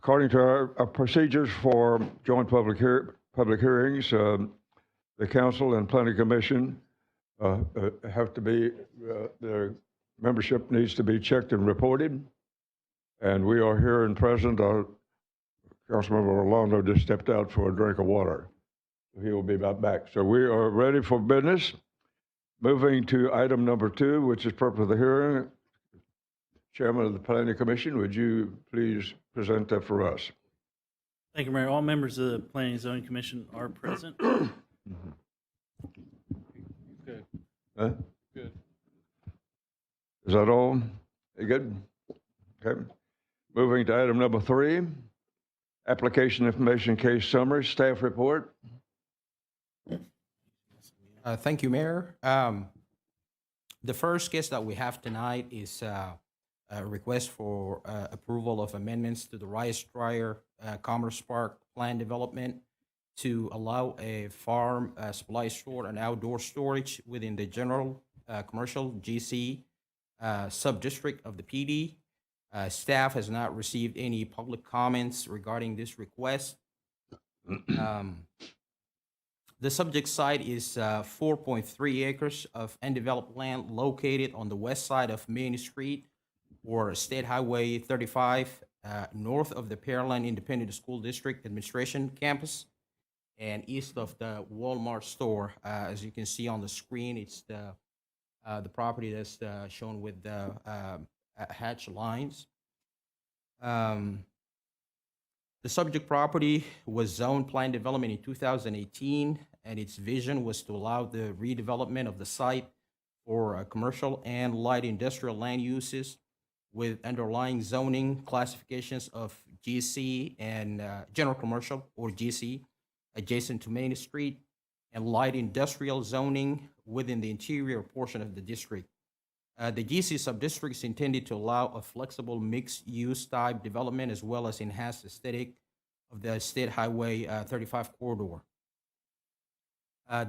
According to our procedures for joint public hearings, the council and planning commission have to be, their membership needs to be checked and reported. And we are here and present. Councilmember Orlando just stepped out for a drink of water. He will be back. So we are ready for business. Moving to item number 2, which is purpose of the hearing. Chairman of the Planning Commission, would you please present that for us? Thank you, Mayor. All members of the Planning and Zoning Commission are present. Good. Huh? Good. Is that all? You good? Okay. Moving to item number 3, application information case summary, staff report. Thank you, Mayor. The first case that we have tonight is a request for approval of amendments to the Drier Commerce Park Plan Development to allow a farm supply store and outdoor storage within the general commercial GC sub-district of the PD. Staff has not received any public comments regarding this request. The subject site is 4.3 acres of undeveloped land located on the west side of Main Street or State Highway 35, north of the Pearland Independent School District Administration Campus and east of the Walmart store. As you can see on the screen, it's the property that's shown with the hatch lines. The subject property was zone plan development in 2018, and its vision was to allow the redevelopment of the site for commercial and light industrial land uses with underlying zoning classifications of GC and general commercial or GC adjacent to Main Street and light industrial zoning within the interior portion of the district. The GC subdistrict is intended to allow a flexible mixed-use type development as well as enhanced aesthetic of the State Highway 35 corridor.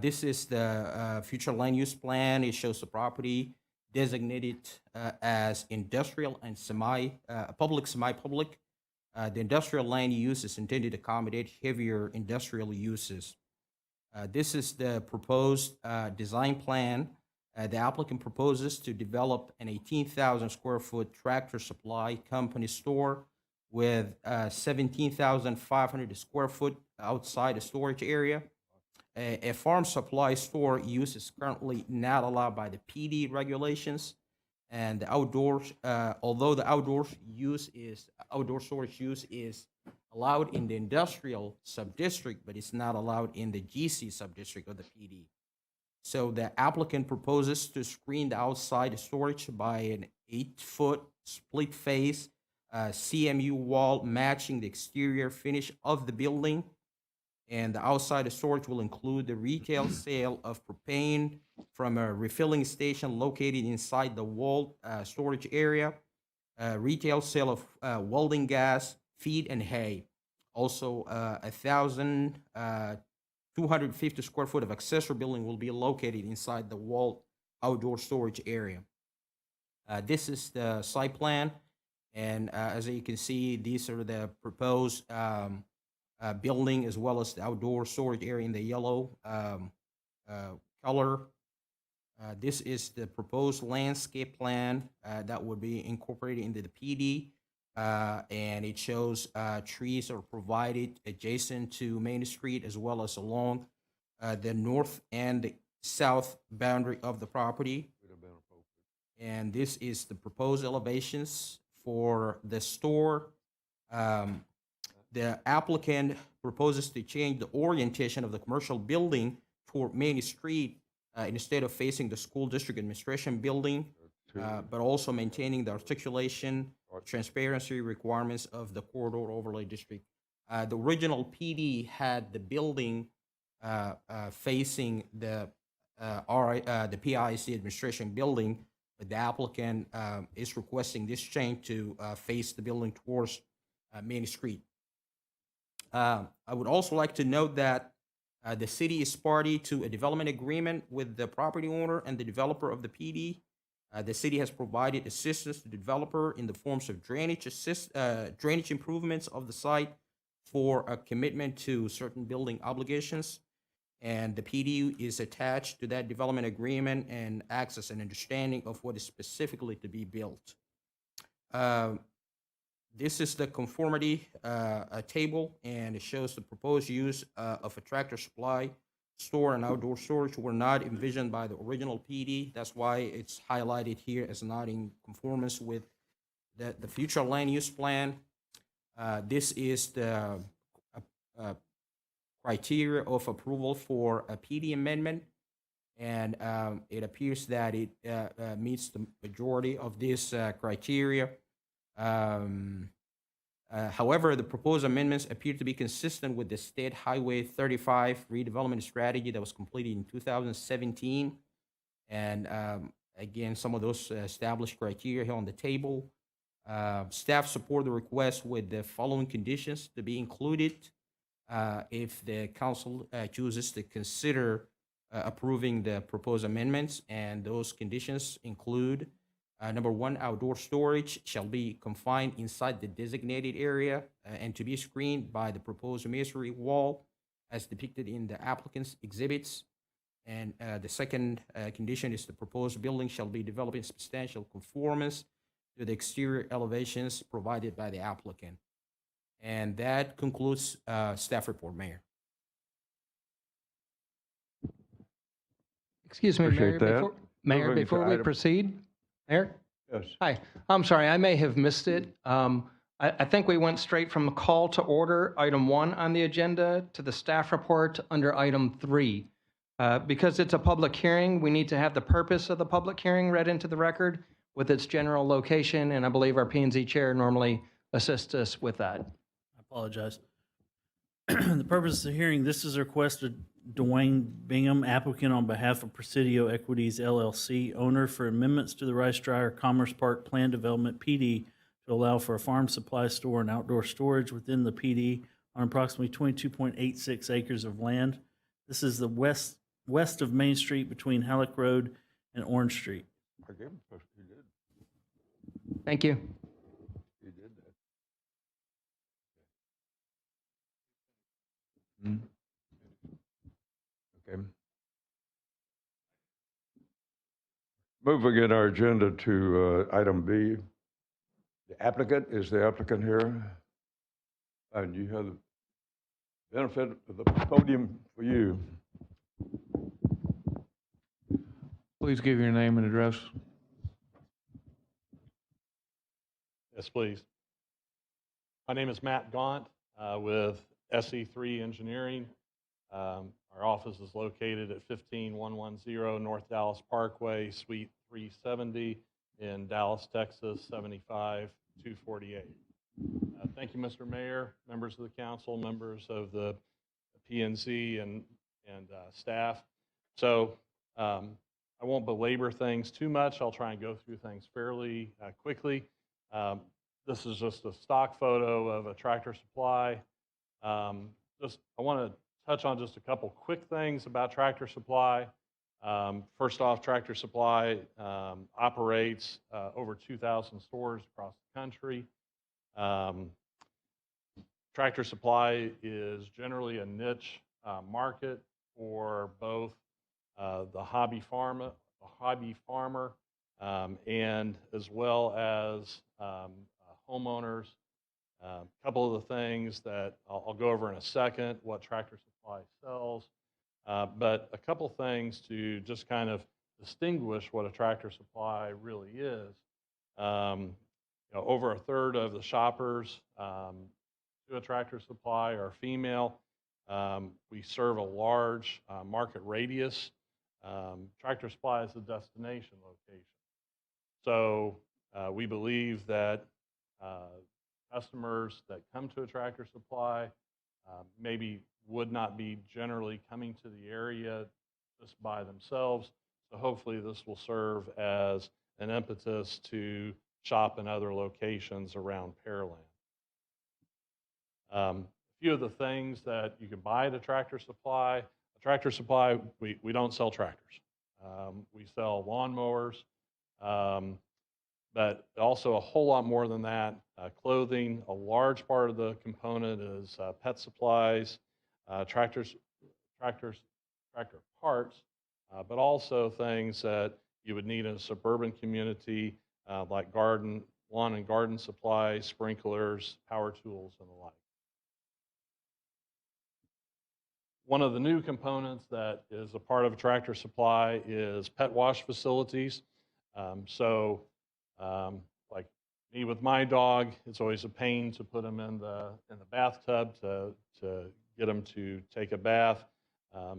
This is the future land use plan. It shows the property designated as industrial and public, semi-public. The industrial land use is intended to accommodate heavier industrial uses. This is the proposed design plan. The applicant proposes to develop an 18,000 square foot tractor supply company store with 17,500 square foot outside the storage area. A farm supply store use is currently not allowed by the PD regulations, and the outdoors, although the outdoor storage use is allowed in the industrial subdistrict, but it's not allowed in the GC subdistrict of the PD. So the applicant proposes to screen the outside storage by an 8-foot split face CMU wall matching the exterior finish of the building. And the outside storage will include the retail sale of propane from a refilling station located inside the walled storage area, retail sale of welding gas, feed, and hay. Also, 1,250 square foot of accessory building will be located inside the walled outdoor storage area. This is the site plan, and as you can see, these are the proposed building as well as the outdoor storage area in the yellow color. This is the proposed landscape plan that would be incorporated into the PD, and it shows trees are provided adjacent to Main Street as well as along the north and the south boundary of the property. And this is the proposed elevations for the store. The applicant proposes to change the orientation of the commercial building toward Main Street instead of facing the school district administration building, but also maintaining the articulation, transparency requirements of the corridor overlay district. The original PD had the building facing the PIC administration building, but the applicant is requesting this change to face the building towards Main Street. I would also like to note that the city is party to a development agreement with the property owner and the developer of the PD. The city has provided assistance to the developer in the forms of drainage improvements of the site for a commitment to certain building obligations. And the PD is attached to that development agreement and acts as an understanding of what is specifically to be built. This is the conformity table, and it shows the proposed use of a Tractor Supply store and outdoor storage were not envisioned by the original PD. That's why it's highlighted here as not in conformance with the future land use plan. This is the criteria of approval for a PD amendment, and it appears that it meets the majority of these criteria. However, the proposed amendments appear to be consistent with the State Highway 35 redevelopment strategy that was completed in 2017. And again, some of those established criteria here on the table. Staff support the request with the following conditions to be included if the council chooses to consider approving the proposed amendments. And those conditions include number one, outdoor storage shall be confined inside the designated area and to be screened by the proposed masonry wall as depicted in the applicant's exhibits. And the second condition is the proposed building shall be developed in substantial conformance to the exterior elevations provided by the applicant. And that concludes staff report, Mayor. Excuse me, Appreciate Mayor. that. Mayor, Moving to before we item- proceed, Mayor? Yes. Hi, I'm sorry, I may have missed it. I think we went straight from the call to order, item 1 on the agenda, to the staff report under item 3. Because it's a public hearing, we need to have the purpose of the public hearing read into the record with its general location, and I believe our P&Z chair normally assists us with that. I apologize. The purpose of the hearing, this is a request of Duane Bingham, applicant on behalf of Presidio Equities LLC, owner, for amendments to the Drier Commerce Park Plan Development PD to allow for a farm supply store and outdoor storage within the PD on approximately 22.86 acres of land. This is the west of Main Street between Halleck Road and Orange Street. I gave him first. He did. Thank you. He did that. Okay. Moving in our agenda to item B. The applicant, is the applicant here? And you have the benefit of the podium for you. Please give your name and address. Yes, please. My name is Matt Gaunt with SE3 Engineering. Our office is located at 15110 North Dallas Parkway, Suite 370 in Dallas, Texas, 75248. Thank you, Mr. Mayor, members of the council, members of the P&Z and staff. So I won't belabor things too much. I'll try and go through things fairly quickly. This is just a stock photo of a Tractor Supply. I want to touch on just a couple quick things about Tractor Supply. First off, Tractor Supply operates over 2,000 stores across the country. Tractor Supply is generally a niche market for both the hobby farmer, and as well as homeowners. A couple of the things that I'll go over in a second, what Tractor Supply sells, but a couple things to just kind of distinguish what a Tractor Supply really is. Over a third of the shoppers to a Tractor Supply are female. We serve a large market radius. Tractor Supply is a destination location. So we believe that customers that come to a Tractor Supply maybe would not be generally coming to the area just by themselves. So hopefully this will serve as an impetus to shop in other locations around Pearland. A few of the things that you can buy at a Tractor Supply. A Tractor Supply, we don't sell tractors. We sell lawnmowers, But also a whole lot more than that. Clothing, a large part of the component is pet supplies, tractor parts, but also things that you would need in a suburban community, like lawn and garden supplies, sprinklers, power tools, and the like. One of the new components that is a part of Tractor Supply is pet wash facilities. Like me with my dog, it's always a pain to put him in the bathtub to get him to take a bath.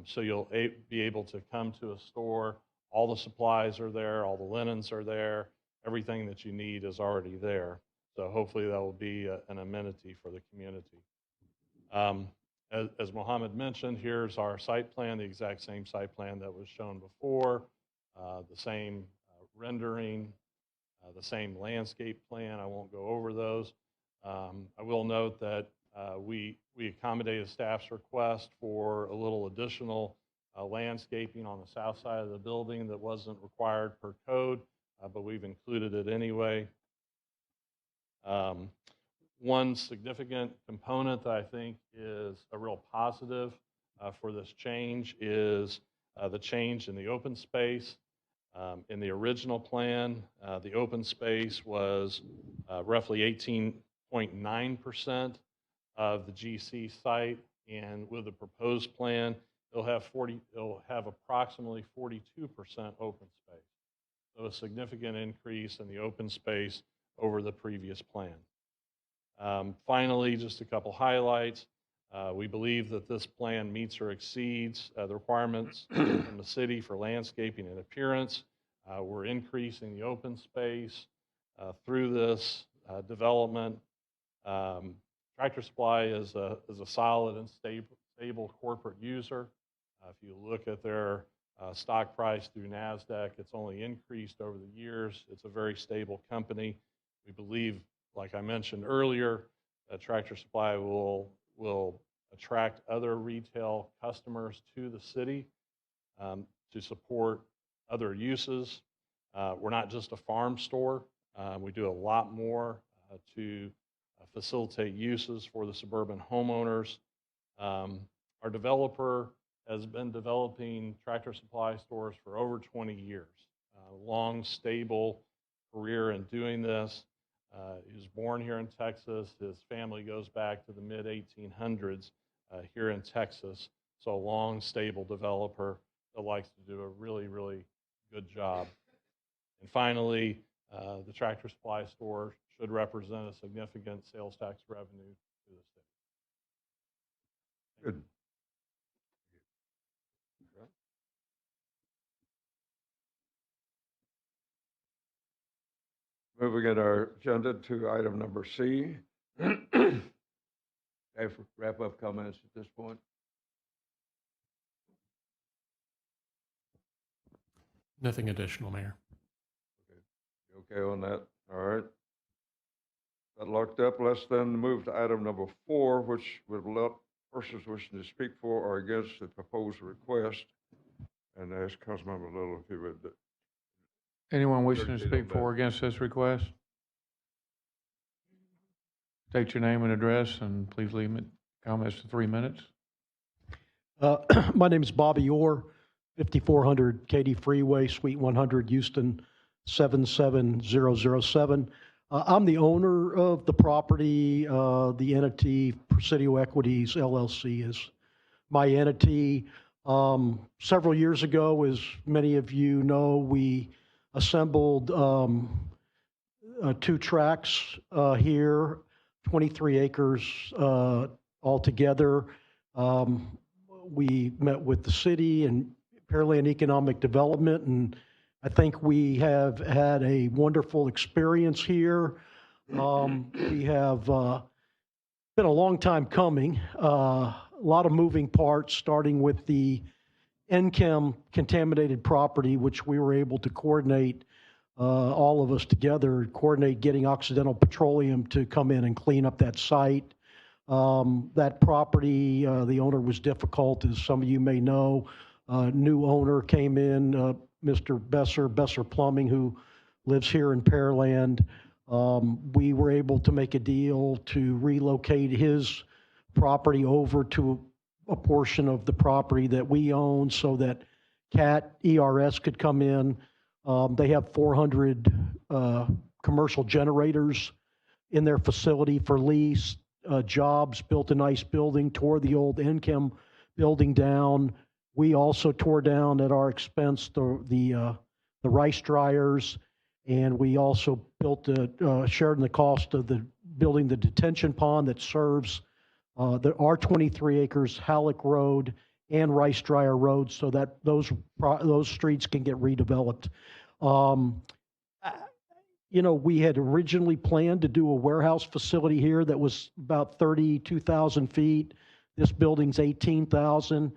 So you'll be able to come to a store. All the supplies are there. All the linens are there. Everything that you need is already there. So hopefully that will be an amenity for the community. As Mohammed mentioned, here's our site plan, the exact same site plan that was shown before, the same rendering, the same landscape plan. I won't go over those. I will note that we accommodated staff's request for a little additional landscaping on the south side of the building that wasn't required per code, but we've included it anyway. One significant component that I think is a real positive for this change is the change in the open space. In the original plan, the open space was roughly 18.9% of the GC site, and with the proposed plan, it'll have approximately 42% open space. So a significant increase in the open space over the previous plan. Finally, just a couple highlights. We believe that this plan meets or exceeds the requirements from the city for landscaping and appearance. We're increasing the open space through this development. Tractor Supply is a solid and stable corporate user. If you look at their stock price through NASDAQ, it's only increased over the years. It's a very stable company. We believe, like I mentioned earlier, that Tractor Supply will attract other retail customers to the city to support other uses. We're not just a farm store. We do a lot more to facilitate uses for the suburban homeowners. Our developer has been developing Tractor Supply stores for over 20 years. Long, stable career in doing this. He was born here in Texas. His family goes back to the mid-1800s here in Texas. So a long, stable developer that likes to do a really, really good job. And finally, the Tractor Supply store should represent a significant sales tax revenue to the state. Good. Moving at our agenda to item number C. Okay, for wrap-up comments at this point. Nothing additional, Mayor. You okay on that? All right. That locked up. Let's then move to item number 4, which would let persons wishing to speak for or against the proposed request. And ask Councilmember Little if he would. Anyone wishing to Thirty-eight speak on for or that. against this request? State your name and address, and please limit comments to 3 minutes. My name is Bobby Orr, 5400 Katy Freeway, Suite 100, Houston, 77007. I'm the owner of the property. The entity, Presidio Equities, LLC, is my entity. Several years ago, as many of you know, we assembled 2 tracks here, 23 acres altogether. We met with the city and Pearland Economic Development, and I think we have had a wonderful experience here. We have been a long time coming. A lot of moving parts, starting with the NCHEM contaminated property, which we were able to coordinate, all of us together, coordinate getting Occidental Petroleum to come in and clean up that site. That property, the owner was difficult, as some of you may know. New owner came in, Mr. Besser Plumbing, who lives here in Pearland. We were able to make a deal to relocate his property over to a portion of the property that we own so that CAT ERS could come in. They have 400 commercial generators in their facility for lease. Jobs, built a nice building, tore the old NChem building down. We also tore down at our expense the rice dryers, and we also built shared in the cost of the building the detention pond that serves our 23 acres, Halleck Road and Rice Dryer Road, so that those streets can get redeveloped. We had originally planned to do a warehouse facility here that was about 32,000 feet. This building's 18,000.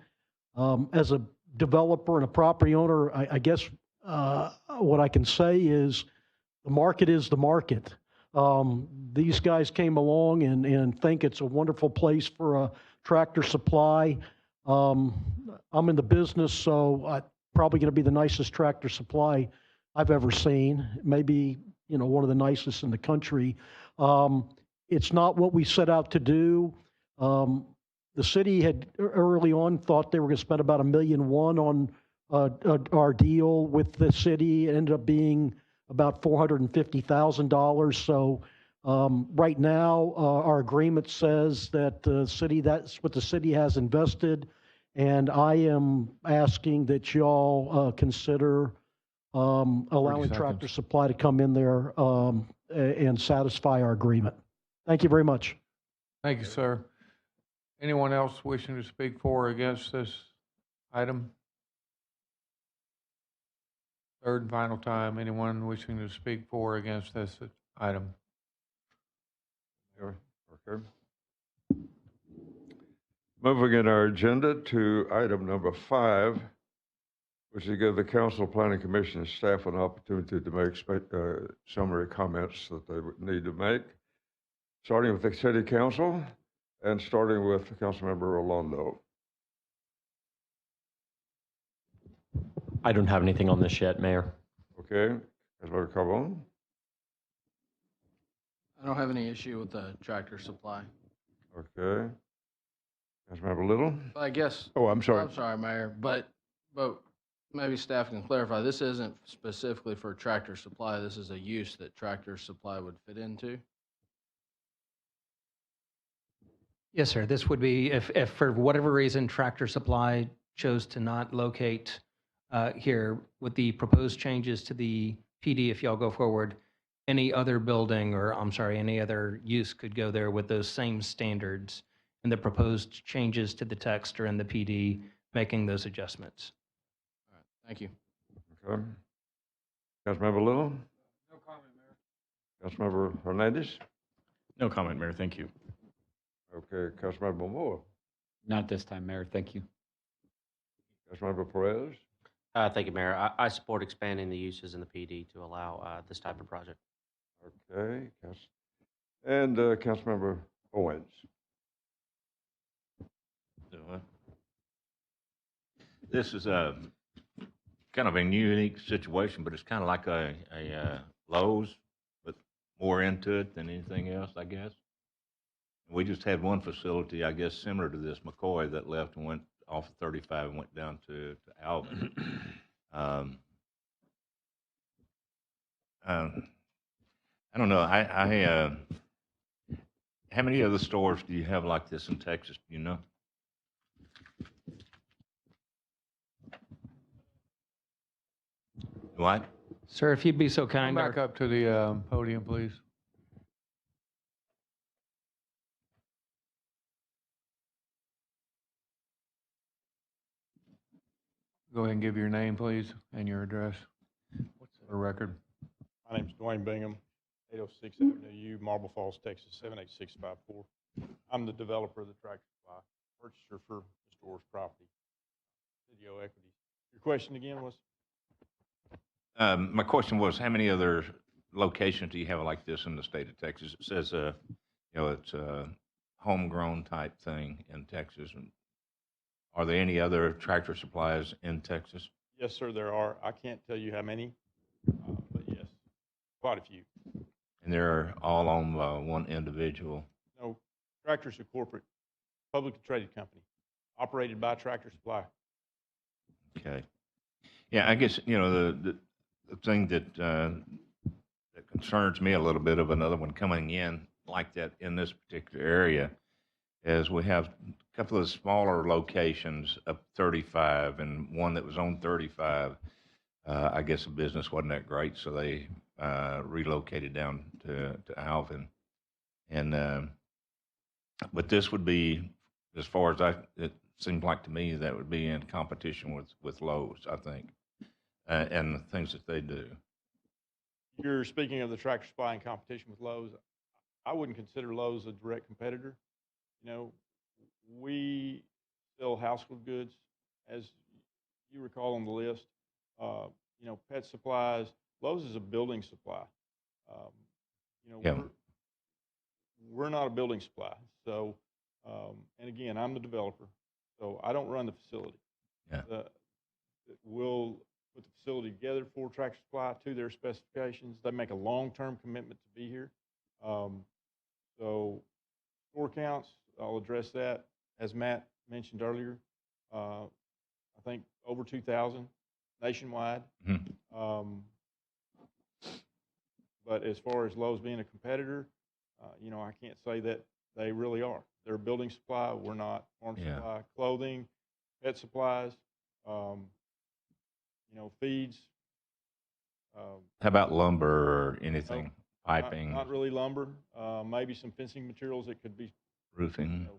As a developer and a property owner, I guess what I can say is the market is the market. These guys came along and think it's a wonderful place for a Tractor Supply. I'm in the business, so I'm probably going to be the nicest Tractor Supply I've ever seen. Maybe, one of the nicest in the country. It's not what we set out to do. The city had early on thought they were going to spend about $1.1 million on our deal with the city. It ended up being about $450,000. So right now, our agreement says that that's what the city has invested, and I am asking that y'all consider allowing Tractor Supply to come in there and satisfy our agreement. Thank you very much. Thank you, sir. Anyone else wishing to speak for or against this item? Third and final time, anyone wishing to speak for or against this item? Okay. Moving in our agenda to item number 5, which is to give the Council, Planning Commission, and staff an opportunity to make summary comments that they would need to make, starting with the City Council and starting with Councilmember Rolando. I don't have anything on this yet, Mayor. Okay. Councilmember Carbone? I don't have any issue with the Tractor Supply. Okay. Councilmember Little? But I guess. Oh, I'm sorry. I'm sorry, Mayor, but maybe staff can clarify. This isn't specifically for Tractor Supply. This is a use that Tractor Supply would fit into. Yes, sir. This would be if for whatever reason Tractor Supply chose to not locate here with the proposed changes to the PD, if y'all go forward, any other building or any other use could go there with those same standards, and the proposed changes to the text or in the PD making those adjustments. All right. Thank you. Okay. Councilmember Little? No comment, Mayor. Councilmember Hernandez? No comment, Mayor. Thank you. Okay. Councilmember Moore? Not this time, Mayor. Thank you. Councilmember Perez? Thank you, Mayor. I support expanding the uses in the PD to allow this type of project. Okay. And Councilmember Owens? This is a kind of a unique situation, but it's kind of like a Lowe's, but more into it than anything else, I guess. We just had one facility, I guess, similar to this, McCoy, that left and went off of 35 and went down to Alvin. I don't know. How many other stores do you have like this in Texas? Do you know? What? Sir, if you'd be so kind. Come back up to the podium, please. Go ahead and give your name, please, and your address. What's the record? My name's Duane Bingham, 806 Avenue U, Marble Falls, Texas, 78654. I'm the developer of the Tractor Supply, purchaser for the store's property, Presidio Equities. Your question again was? My question was, how many other locations do you have like this in the state of Texas? It says, it's a homegrown type thing in Texas. And are there any other Tractor Supplies in Texas? Yes, sir, there are. I can't tell you how many, but yes. quite a few. And they're all owned by one individual. No, Tractor's a corporate, publicly traded company, operated by Tractor Supply. Okay. Yeah, I guess, you know, the thing that, that concerns me a little bit of another one coming in like that in this particular area is we have a couple of smaller locations up 35 and one that was on 35. I guess the business wasn't that great, so they relocated down to Alvin. And but this would be, as far as it seems like to me, that would be in competition with Lowe's, I think, and the things that they do. You're speaking of the Tractor Supply in competition with Lowe's. I wouldn't consider Lowe's a direct competitor. You know, we sell household goods, as you recall on the list. You know, pet supplies. Lowe's is a building supply. You know, Yeah. we're not a building supply. So, and again, I'm the developer, so I don't run the facility. Yeah. We'll put the facility together for Tractor Supply to their specifications. They make a long-term commitment to be here. So store counts, I'll address that. As Matt mentioned earlier, I think over 2,000 nationwide. Mm-hmm. But as far as Lowe's being a competitor, you know, I can't say that they really are. They're a building supply. We're not. Farm supply, clothing, pet supplies, you know, feeds. How about lumber or anything? Piping, Not really lumber. Maybe some fencing materials that could be. roofing?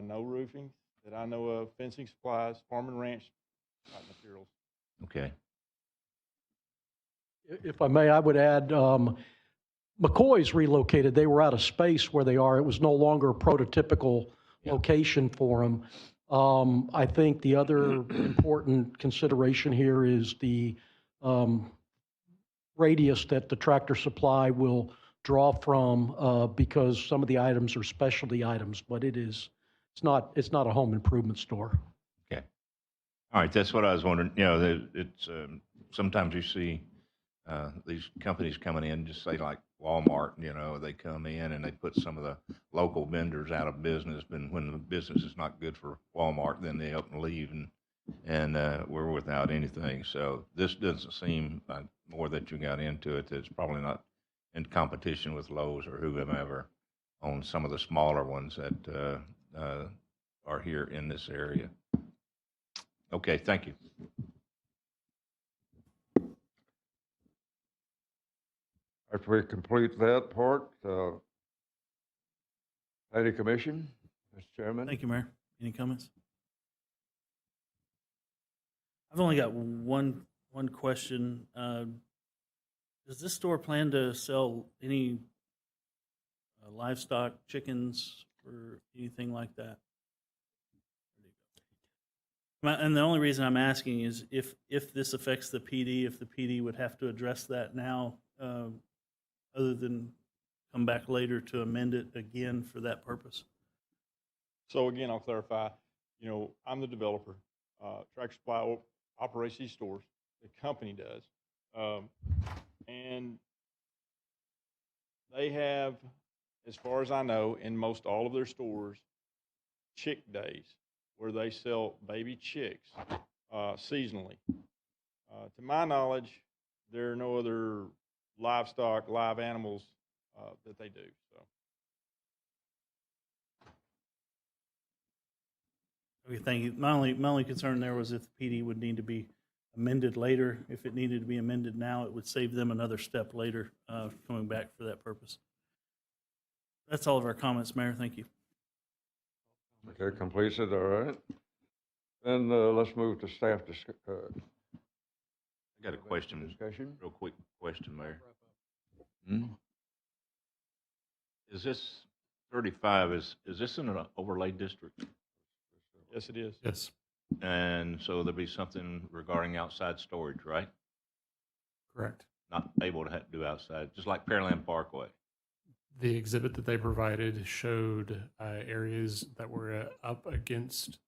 No roofing that I know of. Fencing supplies, farm and ranch type materials. Okay. If I may, I would add, McCoy's relocated. They were out of space where they are. It was no longer a prototypical location for them. I think the other important consideration here is the radius that the Tractor Supply will draw from, because some of the items are specialty items, but it's not a home improvement store. Okay. All right, that's what I was wondering. You know, it's sometimes you see these companies coming in, just say like Walmart, you know, they come in and they put some of the local vendors out of business, but when the business is not good for Walmart, then they up and leave, and we're without anything. So this doesn't seem like, more that you got into it, that's probably not in competition with Lowe's or whomever on some of the smaller ones that are here in this area. Okay, thank you. After we complete that part, Planning Commission, Mr. Chairman. Thank you, Mayor. Any comments? I've only got one question. Does this store plan to sell any livestock, chickens, or anything like that? And the only reason I'm asking is if this affects the PD, if the PD would have to address that now, other than come back later to amend it again for that purpose. So again, I'll clarify, you know, I'm the developer. Tractor Supply operates these stores. The company does. And they have, as far as I know, in most all of their stores, chick days where they sell baby chicks seasonally. To my knowledge, there are no other livestock, live animals that they do. So. Okay, thank you. My only concern there was if the PD would need to be amended later. If it needed to be amended now, it would save them another step later coming back for that purpose. That's all of our comments, Mayor. Thank you. Okay, completes it, all right. Then let's move to staff I got a question, discussion. real quick question, Mayor. Hmm? Is this 35, is this in an overlay district? Yes, it is. Yes, And so there'll be something regarding outside storage, right? correct. Not able to do outside, just like Pearland Parkway. The exhibit that they provided showed areas that were up against,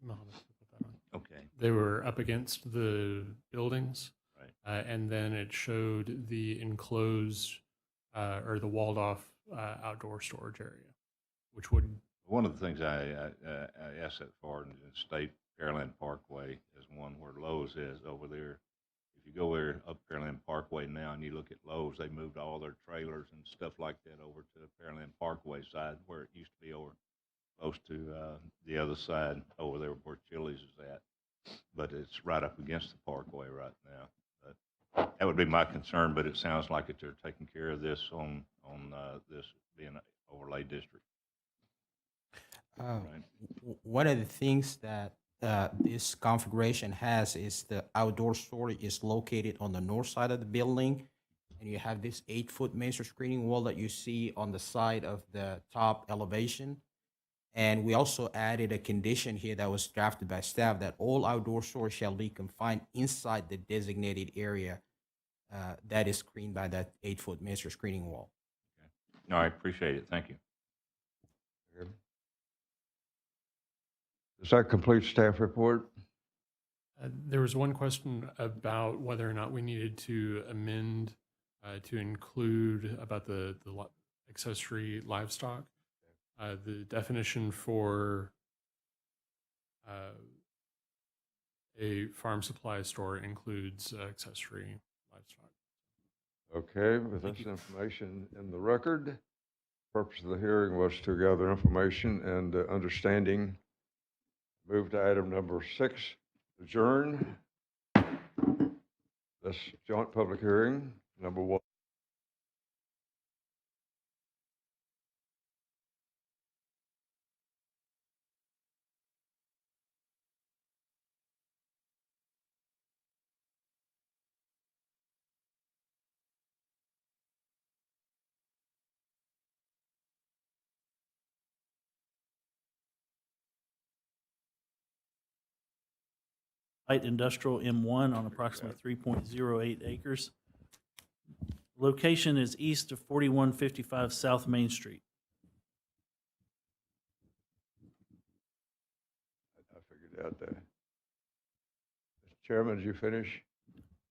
Mohammed, put that on. Okay. They were up against the buildings. Right. And then it showed the enclosed or the walled off outdoor storage area, which would. One of the things I asked that for in the State Pearland Parkway is one where Lowe's is over there. If you go there up Pearland Parkway now and you look at Lowe's, they moved all their trailers and stuff like that over to the Pearland Parkway side where it used to be over close to the other side over there where Chili's is at. But it's right up against the Parkway right now. But that would be my concern, but it sounds like that they're taking care of this on this being an overlay district. Right. One of the things that this configuration has is the outdoor storage is located on the north side of the building, and you have this 8-foot masonry screening wall that you see on the side of the top elevation. And we also added a condition here that was drafted by staff that all outdoor storage shall be confined inside the designated area that is screened by that 8-foot masonry screening wall. Okay. No, I appreciate it. Thank you. Does that complete staff report? There was one question about whether or not we needed to amend to include about the accessory livestock. The definition for a farm supply store includes accessory livestock. Okay, with this information in the record, the purpose of the hearing was to gather information and understanding. Move to item number 6, adjourn. This joint public hearing, number 1. Light industrial M1 on approximately 3.08 acres. Location is east of 4155 South Main Street. I figured out that. Mr. Chairman, did you finish?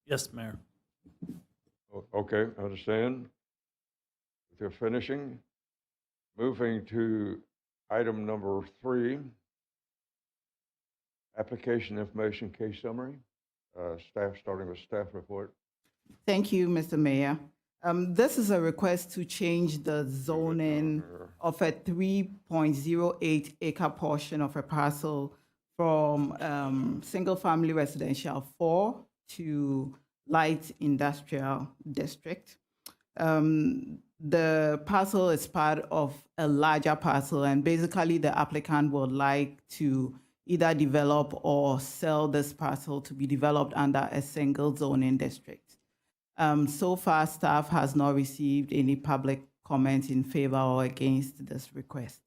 Yes, Mayor. Okay, I understand. With your finishing, moving to item number 3, application information case summary. Staff, starting with staff report. Thank you, Mr. Mayor. This is a request to change the zoning of a 3.08 acre portion of a parcel from single-family residential 4 to light industrial district. The parcel is part of a larger parcel, and basically the applicant would like to either develop or sell this parcel to be developed under a single zoning district. So far, staff has not received any public comment in favor or against this request.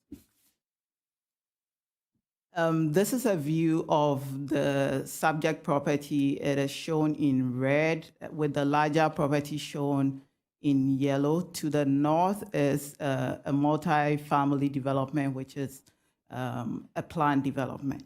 This is a view of the subject property. It is shown in red with the larger property shown in yellow. To the north is a multi-family development, which is a planned development.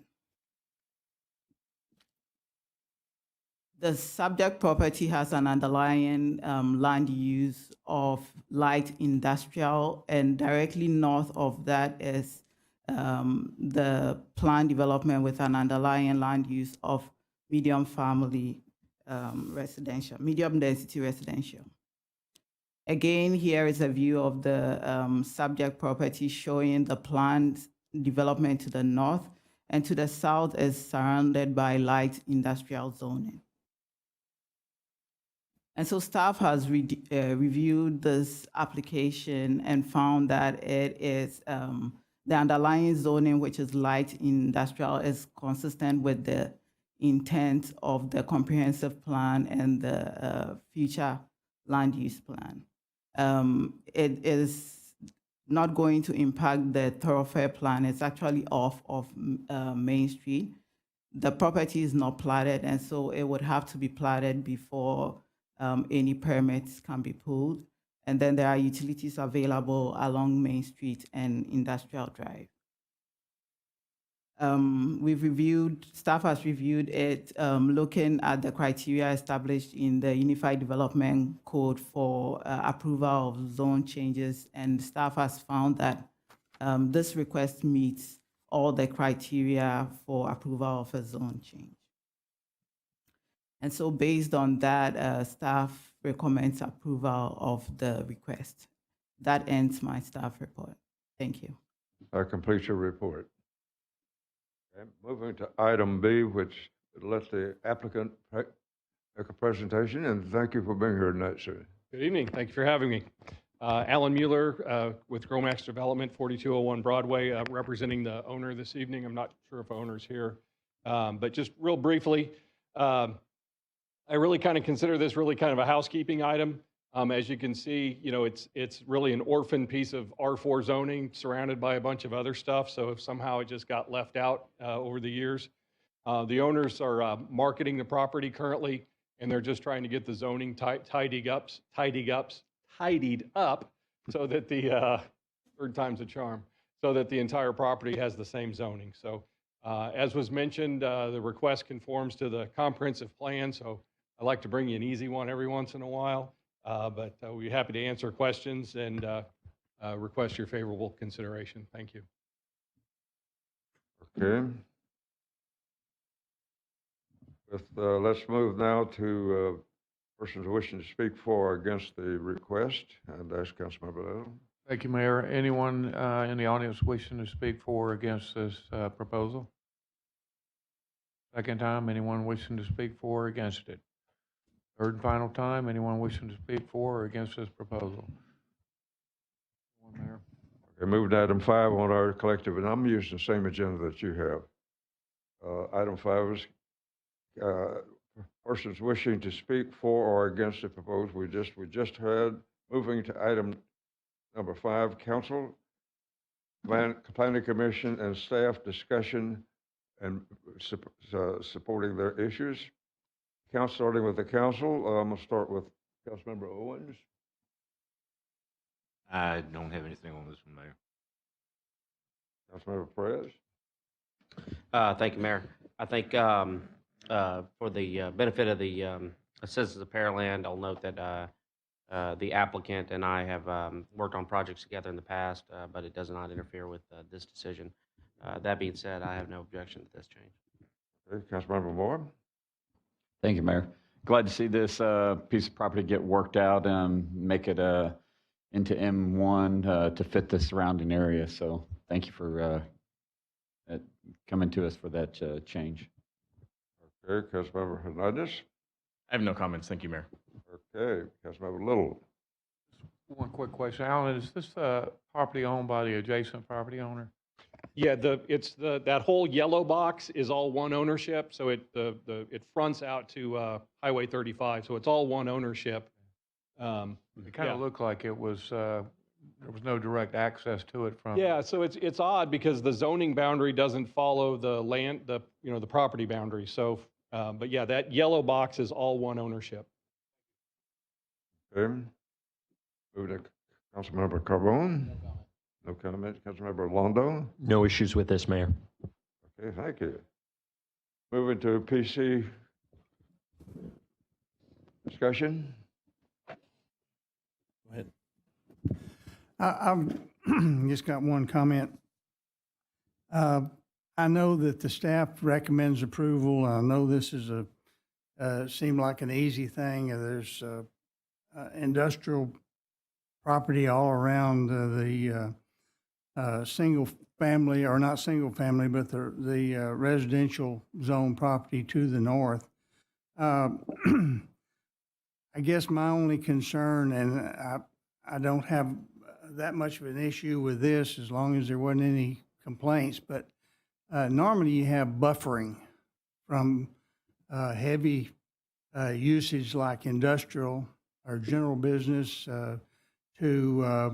The subject property has an underlying land use of light industrial, and directly north of that is the planned development with an underlying land use of medium family residential, medium density residential. Again, here is a view of the subject property showing the planned development to the north, and to the south is surrounded by light industrial zoning. And so staff has reviewed this application and found that it is the underlying zoning, which is light industrial, is consistent with the intent of the comprehensive plan and the future land use plan. It is not going to impact the thoroughfare plan. It's actually off of Main Street. The property is not platted, and so it would have to be platted before any permits can be pulled. And then there are utilities available along Main Street and Industrial Drive. Staff has reviewed it, looking at the criteria established in the Unified Development Code for approval of zone changes, and staff has found that this request meets all the criteria for approval of a zone change. And so based on that, staff recommends approval of the request. That ends my staff report. Thank you. That completes your report. Okay, moving to item B, which lets the applicant make a presentation, and thank you for being here tonight, sir. Good evening. Thank you for having me. Alan Mueller with Gromax Development, 4201 Broadway, representing the owner this evening. I'm not sure if owner's here, but just real briefly, I really kind of consider this really kind of a housekeeping item. As you can see, you know, it's really an orphan piece of R4 zoning surrounded by a bunch of other stuff. So if somehow it just got left out over the years, the owners are marketing the property currently, and they're just trying to get the zoning tidied up so that the third time's a charm, so that the entire property has the same zoning. So as was mentioned, the request conforms to the comprehensive plan. So I like to bring you an easy one every once in a while. But we'll be happy to answer questions and request your favorable consideration. Thank you. Okay. Let's move now to persons wishing to speak for or against the request, and ask Councilmember Little. Thank you, Mayor. Anyone in the audience wishing to speak for or against this proposal? Second time, anyone wishing to speak for or against it? Third and final time, anyone wishing to speak for or against this proposal? Mayor. Okay, moving to item 5 on our collective, and I'm using the same agenda that you have. Item 5 is persons wishing to speak for or against the proposal we just heard. Moving to item number 5, council, planning commission, and staff discussion and supporting their issues. Starting with the council, I'm going to start with Councilmember Owens. I don't have anything on this one, Mayor. Councilmember Perez. Thank you, Mayor. I think for the benefit of the citizens of Pearland, I'll note that the applicant and I have worked on projects together in the past, but it does not interfere with this decision. That being said, I have no objection to this change. Okay, Councilmember Moore. Thank you, Mayor. Glad to see this piece of property get worked out and make it into M1 to fit the surrounding area. So thank you for coming to us for that change. Okay, Councilmember Hernandez. I have no comments. Thank you, Mayor. Okay, Councilmember Little. One quick question. Alan, is this property owned by the adjacent property owner? Yeah, that whole yellow box is all one ownership. So it fronts out to Highway 35. So it's all one ownership. It kind of looked like it was there was no direct access to it from. Yeah, so it's odd because the zoning boundary doesn't follow the the property boundary. So, but yeah, that yellow box is all one ownership. Okay. Moving to Councilmember Carbone. No comment. Councilmember Londo. No issues with this, Mayor. Okay, thank you. Moving to PC discussion. Go ahead. I've just got one comment. I know that the staff recommends approval. I know this is seemed like an easy thing. There's industrial property all around the single family, or not single family, but the residential zone property to the north. I guess my only concern, and I don't have that much of an issue with this as long as there wasn't any complaints, but normally you have buffering from heavy usage like industrial or general business to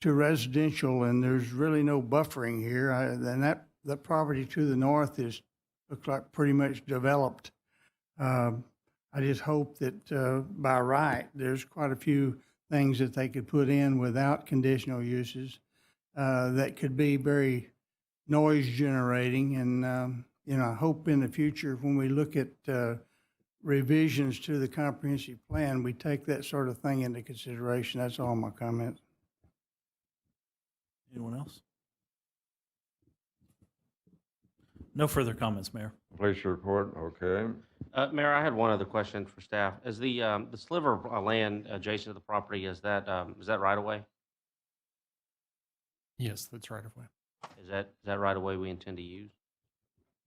residential, and there's really no buffering here. And that property to the north looks like pretty much developed. I just hope that by right, there's quite a few things that they could put in without conditional uses that could be very noise generating. And, I hope in the future, when we look at revisions to the comprehensive plan, we take that sort of thing into consideration. That's all my comments. Anyone else? No further comments, Mayor. Police report, okay. Mayor, I had one other question for staff. Is the sliver of land adjacent to the property, is that right away? Yes, that's right of way. Is that right away we intend to use?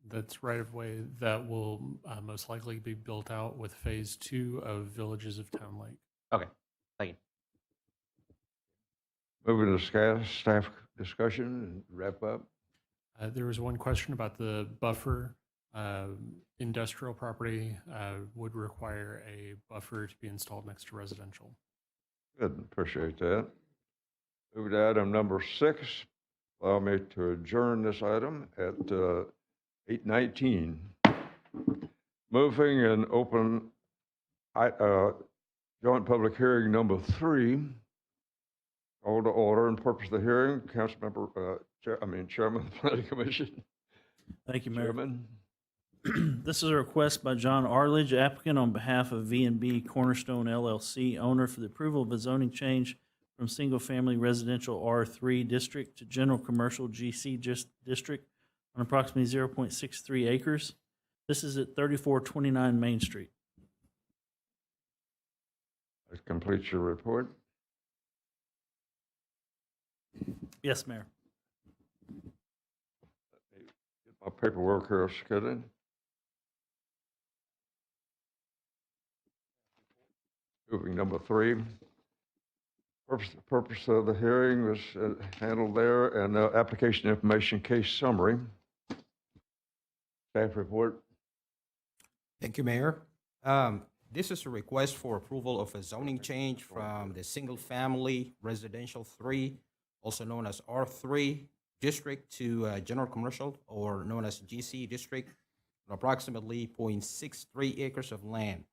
That's right of way that will most likely be built out with phase 2 of Villages of Town Lake. Okay, thank you. Moving to staff discussion and wrap up. There was one question about the buffer. Industrial property would require a buffer to be installed next to residential. Good, appreciate that. Moving to item number 6. Allow me to adjourn this item at 8:19. Moving and open joint public hearing number 3. Call to order and purpose of the hearing, Chairman of the Planning Commission. Thank you, Mayor. Chairman. This is a request by John Arledge, applicant on behalf of V&B Cornerstone LLC, owner, for the approval of a zoning change from single-family residential R3 district to general commercial GC district on approximately 0.63 acres. This is at 3429 Main Street. That completes your report. Yes, Mayor. Get my paperwork here scheduled. Moving number 3. Purpose of the hearing was handled there, and application information case summary. Staff report. Thank you, Mayor. This is a request for approval of a zoning change from the single-family residential 3, also known as R3 district, to general commercial, or known as GC district, on approximately 0.63 acres of land.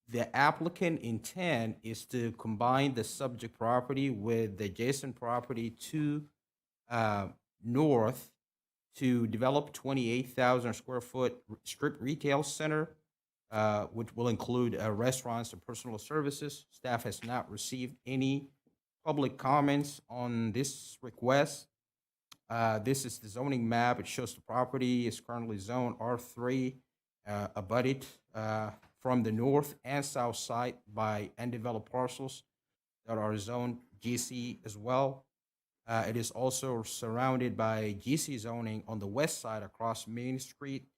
The applicant intent is to combine the subject property with the adjacent property to north to develop 28,000 square foot strip retail center, which will include restaurants and personal services. Staff has not received any public comments on this request. This is the zoning map. It shows the property is currently zoned R3, abutted from the north and south side by undeveloped parcels that are zoned GC as well. It is also surrounded by GC zoning on the west side across Main Street,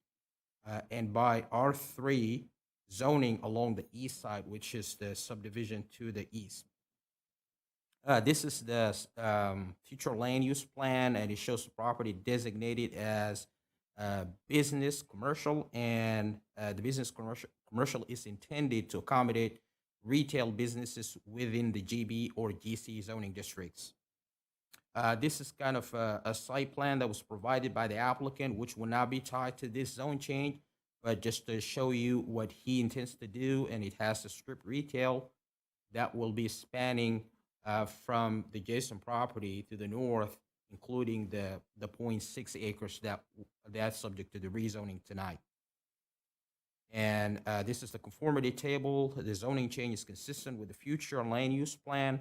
and by R3 zoning along the east side, which is the subdivision to the east. This is the future land use plan, and it shows the property designated as business commercial, and the business commercial is intended to accommodate retail businesses within the GB or GC zoning districts. This is kind of a site plan that was provided by the applicant, which will not be tied to this zone change, but just to show you what he intends to do. And it has a strip retail that will be spanning from the adjacent property to the north, including the 0.6 acres that's subject to the rezoning tonight. And this is the conformity table. The zoning change is consistent with the future land use plan,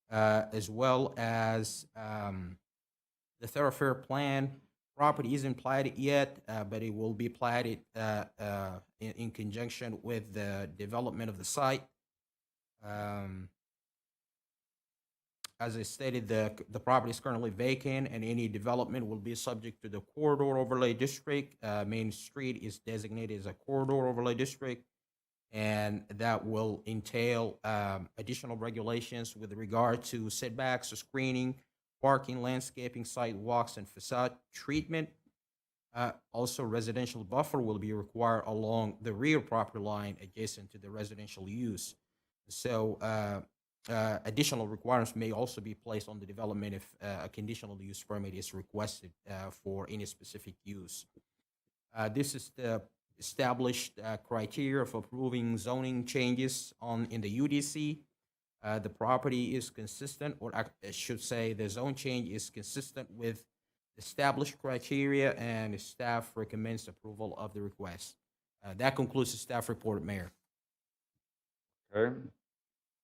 as well as the thoroughfare plan. Property isn't platted yet, but it will be platted in conjunction with the development of the site. As I stated, the property is currently vacant, and any development will be subject to the corridor overlay district. Main Street is designated as a corridor overlay district, and that will entail additional regulations with regard to setbacks, screening, parking, landscaping, sidewalks, and facade treatment. Also, residential buffer will be required along the rear property line adjacent to the residential use. So additional requirements may also be placed on the development if a conditional use permit is requested for any specific use. This is the established criteria for approving zoning changes in the UDC. The property is consistent, or I should say, the zone change is consistent with established criteria, and the staff recommends approval of the request. That concludes the staff report, Mayor. Okay.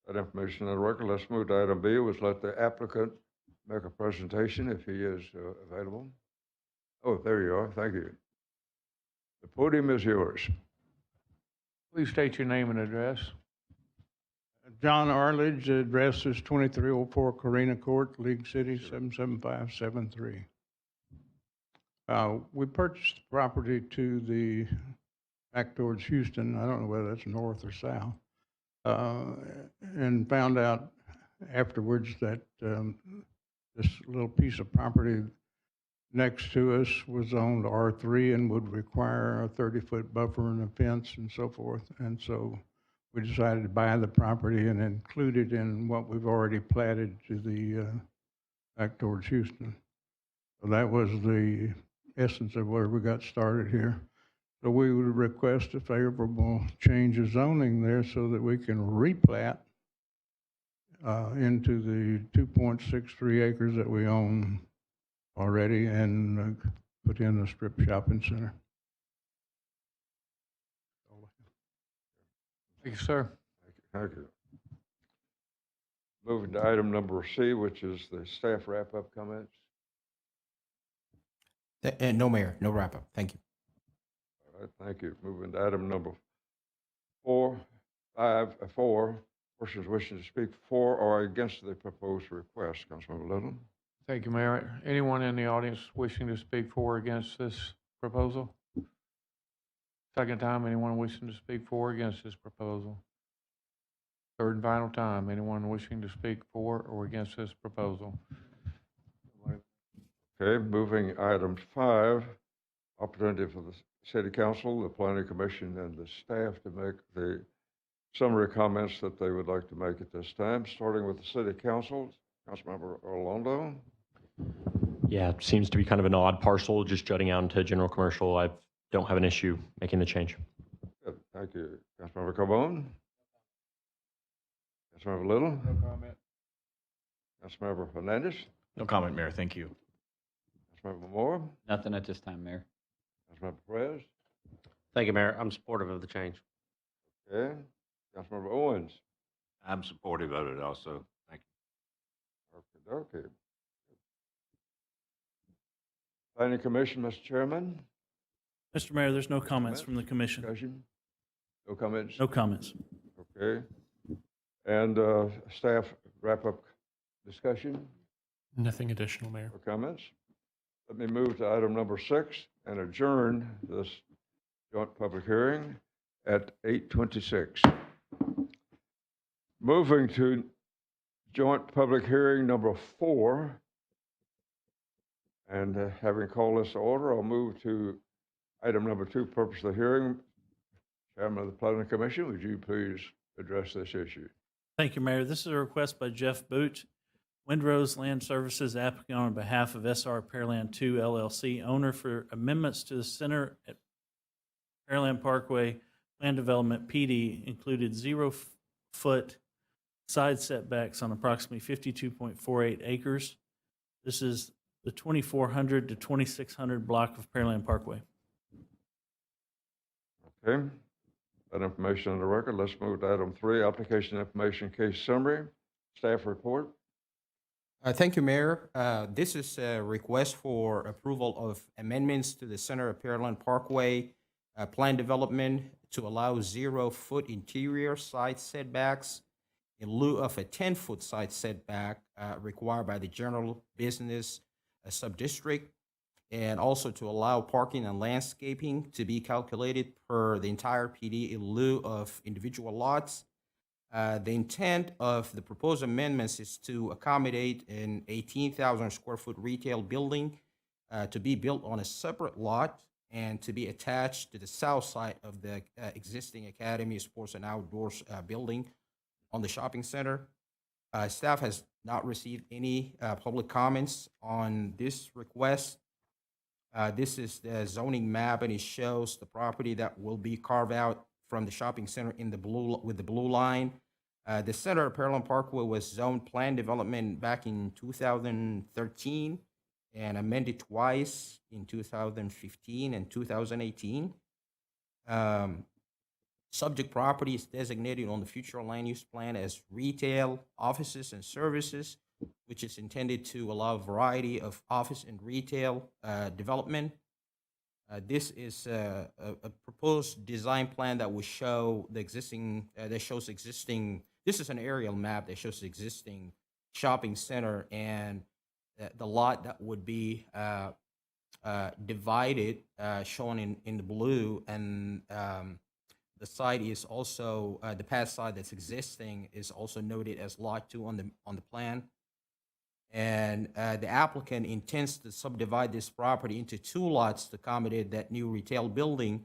That information on the record. Let's move to item B, which let the applicant make a presentation if he is available. Oh, there you are. Thank you. The podium is yours. Please state your name and address. John Arledge, address is 2304 Carina Court, League City, 77573. We purchased the property to the, back towards Houston, I don't know whether that's north or south, and found out afterwards that this little piece of property next to us was owned R3 and would require a 30-foot buffer and a fence and so forth. And so we decided to buy the property and include it in what we've already platted to the back towards Houston. So that was the essence of where we got started here. So we would request a favorable change of zoning there so that we can replat into the 2.63 acres that we own already and put in a strip shopping center. Thank you, sir. Thank you. Moving to item number C, which is the staff wrap-up comments. No, Mayor, no wrap-up. Thank you. All right, thank you. Moving to item number 4, persons wishing to speak for or against the proposed request. Councilmember Little. Thank you, Mayor. Anyone in the audience wishing to speak for or against this proposal? Second time, anyone wishing to speak for or against this proposal? Third and final time, anyone wishing to speak for or against this proposal? Okay, moving item 5, opportunity for the City Council, the Planning Commission, and the staff to make the summary comments that they would like to make at this time, starting with the City Council. Councilmember Orlando. Yeah, it seems to be kind of an odd parcel just jutting out into general commercial. I don't have an issue making the change. Good, thank you. Councilmember Carbone? Councilmember Little? No comment. Councilmember Hernandez? No comment, Mayor. Thank you. Councilmember Moore? Nothing at this time, Mayor. Councilmember Perez? Thank you, Mayor. I'm supportive of the change. Okay. Councilmember Owens? I'm supportive of it also. Thank you. Okay. Planning Commission, Mr. Chairman? Mr. Mayor, there's no comments from the commission. Discussion? No comments? No comments. Okay. And staff wrap-up discussion? Nothing additional, Mayor. No comments? Let me move to item number 6 and adjourn this joint public hearing at 8:26. Moving to joint public hearing number 4, and having called this to order, I'll move to item number 2, purpose of the hearing. Chairman of the Planning Commission, would you please address this issue? Thank you, Mayor. This is a request by Jeff Boot, Windrose Land Services applicant on behalf of SR Pearland 2 LLC, owner for amendments to the center at Pearland Parkway Land Development PD included 0-foot side setbacks on approximately 52.48 acres. This is the 2400 to 2600 block of Pearland Parkway. Okay. That information on the record. Let's move to item 3, application information case summary. Staff report. Thank you, Mayor. This is a request for approval of amendments to the Center of Pearland Parkway plan development to allow 0-foot interior side setbacks in lieu of a 10-foot side setback required by the general business subdistrict, and also to allow parking and landscaping to be calculated per the entire PD in lieu of individual lots. The intent of the proposed amendments is to accommodate an 18,000 square foot retail building to be built on a separate lot and to be attached to the south side of the existing Academy of Sports and Outdoors building on the shopping center. Staff has not received any public comments on this request. This is the zoning map, and it shows the property that will be carved out from the shopping center in the blue with the blue line. The center of Pearland Parkway was zoned plan development back in 2013 and amended twice in 2015 and 2018. Subject property is designated on the future land use plan as retail, offices, and services, which is intended to allow a variety of office and retail development. This is a proposed design plan that will show the existing, this is an aerial map that shows the existing shopping center and the lot that would be divided, shown in the blue, and the side is also, the past side that's existing is also noted as Lot 2 on the plan. And the applicant intends to subdivide this property into 2 lots to accommodate that new retail building,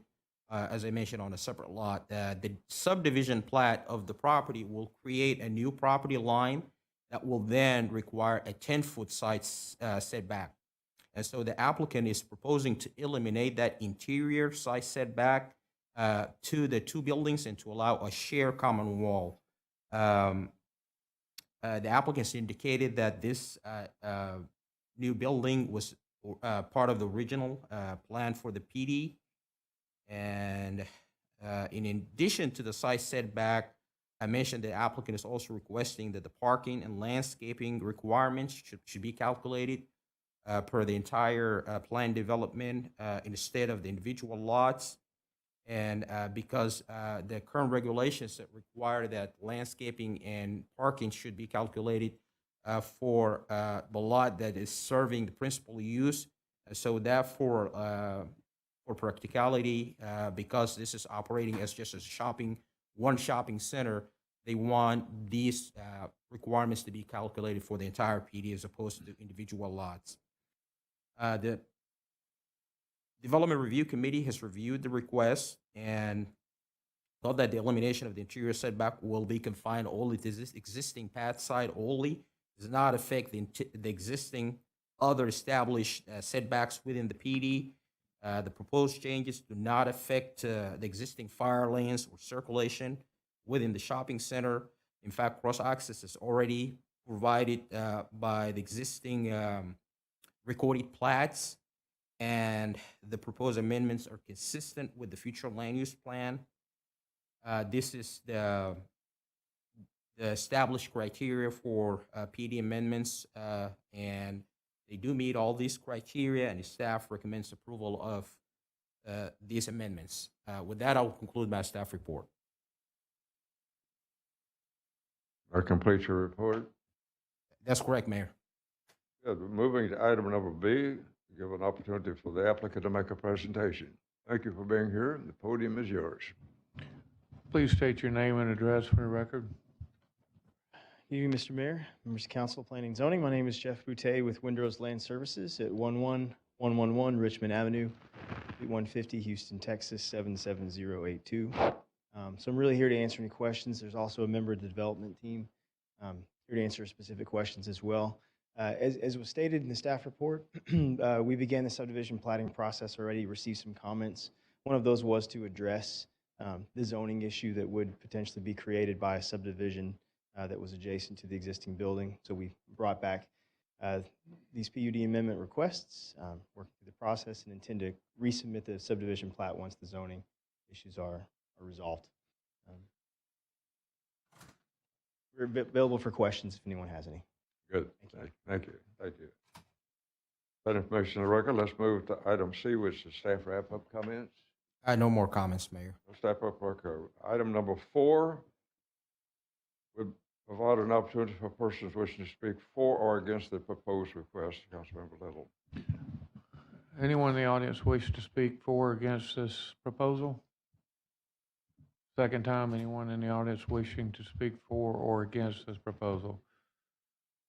as I mentioned, on a separate lot. The subdivision plat of the property will create a new property line that will then require a 10-foot side setback. And so the applicant is proposing to eliminate that interior side setback to the 2 buildings and to allow a shared common wall. The applicants indicated that this new building was part of the original plan for the PD. And in addition to the side setback, I mentioned the applicant is also requesting that the parking and landscaping requirements should be calculated per the entire plan development instead of the individual lots. And because the current regulations that require that landscaping and parking should be calculated for the lot that is serving the principal use. So therefore, for practicality, because this is operating as just one shopping center, they want these requirements to be calculated for the entire PD as opposed to the individual lots. The Development Review Committee has reviewed the request and thought that the elimination of the interior setback will be confined only to this existing path side only, does not affect the existing other established setbacks within the PD. The proposed changes do not affect the existing fire lanes or circulation within the shopping center. In fact, cross-access is already provided by the existing recorded plats, and the proposed amendments are consistent with the future land use plan. This is the established criteria for PD amendments, and they do meet all these criteria, and the staff recommends approval of these amendments. With that, I'll conclude my staff report. That completes your report. That's correct, Mayor. Good. Moving to item number B, give an opportunity for the applicant to make a presentation. Thank you for being here. The podium is yours. Please state your name and address for the record. Good evening, Mr. Mayor, members of Council, Planning and Zoning. My name is Jeff Boutte with Windrose Land Services at 11111 Richmond Avenue, 150 Houston, Texas 77082. So I'm really here to answer any questions. There's also a member of the development team here to answer specific questions as well. As was stated in the staff report, we began the subdivision plating process already, received some comments. One of those was to address the zoning issue that would potentially be created by a subdivision that was adjacent to the existing building. So we brought back these PUD amendment requests, worked through the process, and intend to resubmit the subdivision plat once the zoning issues are resolved. We're available for questions if anyone has any. Good. Thank you. Thank you. That information on the record. Let's move to item C, which is staff wrap-up comments. No more comments, Mayor. Staff wrap-up. Item number 4 would provide an opportunity for persons wishing to speak for or against the proposed request. Councilmember Little. Anyone in the audience wish to speak for or against this proposal? Second time, anyone in the audience wishing to speak for or against this proposal?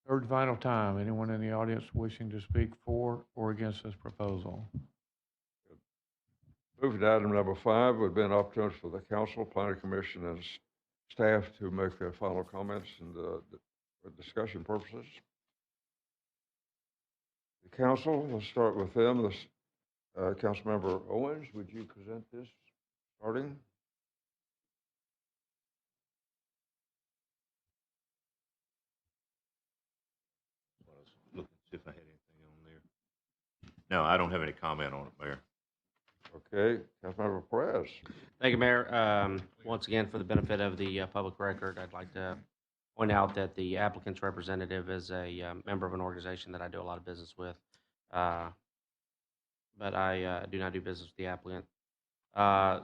Third and final time, anyone in the audience wishing to speak for or against this proposal? Moving to item number 5 would be an opportunity for the council, planning commission, and staff to make their final comments and for discussion purposes. The council, let's start with them. Councilmember Owens, would you present this starting? No, I don't have any comment on it, Mayor. Okay, Councilmember Perez. Thank you, Mayor. Once again, for the benefit of the public record, I'd like to point out that the applicant's representative is a member of an organization that I do a lot of business with. But I do not do business with the applicant.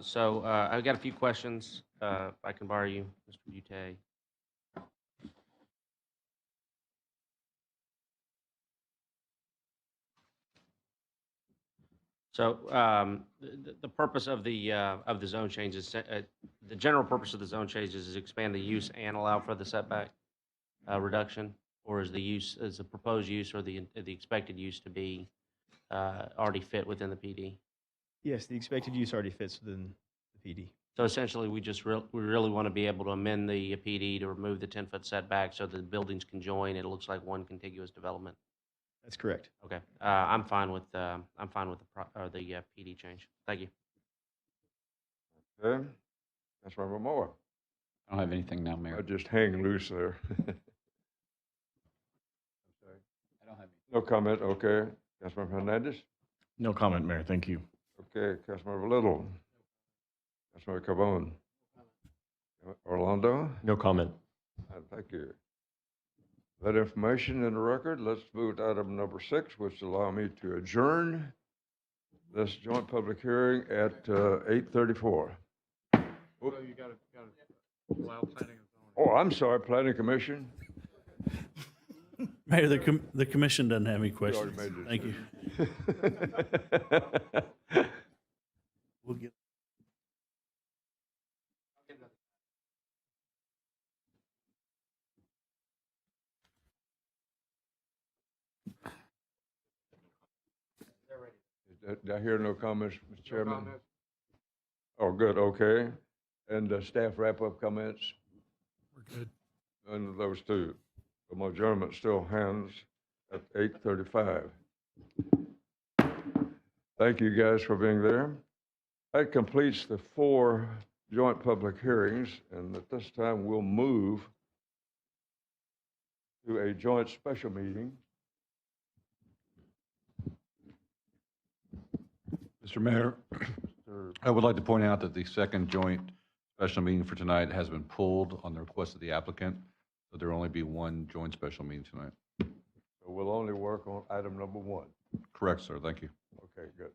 So I've got a few questions, if I can borrow you, Mr. Butte. So the purpose of the zone changes, the general purpose of the zone changes is expand the use and allow for the setback reduction, or is the proposed use or the expected use to be already fit within the PD? Yes, the expected use already fits within the PD. So essentially, we really want to be able to amend the PD to remove the 10-foot setback so the buildings can join. It looks like one contiguous development. That's correct. Okay, I'm fine with the PD change. Thank you. Okay, Councilmember Moore. I don't have anything now, Mayor. I just hang loose there. I don't have No comment, okay. Councilmember Hernandez? No comment, Mayor. Thank you. Okay, Councilmember Little. Councilmember Carbone. Orlando? No comment. Thank you. That information in the record, let's move to item number 6, which allow me to adjourn this joint public hearing at 8:34. You got to allow planning and zoning. Oh, I'm sorry, Planning Commission. Mayor, the commission doesn't have any You already questions. made Thank you. decision. We'll get. Did I hear no comments, Mr. Chairman? comments. Oh, good, okay. And staff wrap-up comments? We're good. None of those two. So my adjournment still hands at 8:35. Thank you guys for being there. That completes the 4 joint public hearings, and at this time, we'll move to a joint special meeting. Mr. Mayor, I would like to point out that the second joint special meeting for tonight has been pulled on the request of the applicant, so there will only be one joint special meeting tonight. So we'll only work on item number 1. Correct, sir. Thank you. Okay, good.